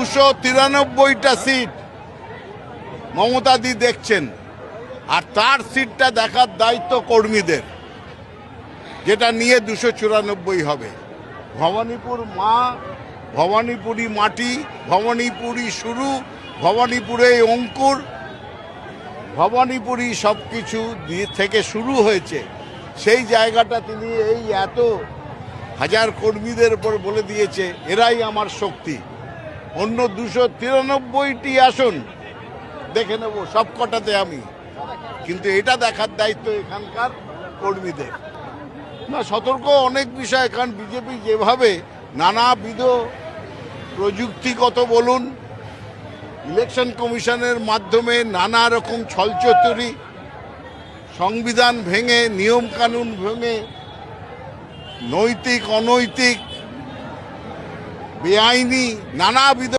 293টা seat মমতাদি দেখছেন, আর তার সিটটা দেখার দায়িত্ব কর্মীদের, যেটা নিয়ে 294 হবে। ভবানীপুর মা, ভবানীপুরি মাটি, ভবানীপুরি শুরু, ভবানীপুরে অঙ্কুর, ভবানীপুরি সব কিছু থেকে শুরু হয়েছে। সেই জায়গাটা তিনি এই এত হাজার কর্মীদের উপর বলে দিয়েছে, এরাই আমার শক্তি। অন্য 293টি আসন দেখে নেব সব কটাতে আমি, কিন্তু এটা দেখার দায়িত্ব এখানকার কর্মীদের। না, সতর্ক অনেক বিষয়, কারণ বিজেপি যেভাবে নানাবিধ প্রযুক্তিগত বলুন, ইলেকশন কমিশনের মাধ্যমে নানা রকম ছলচতুরি, সংবিধান ভেঙে, নিয়ম কানুন ভেঙে, নৈতিক অনৈতিক বেআইনি নানাবিধ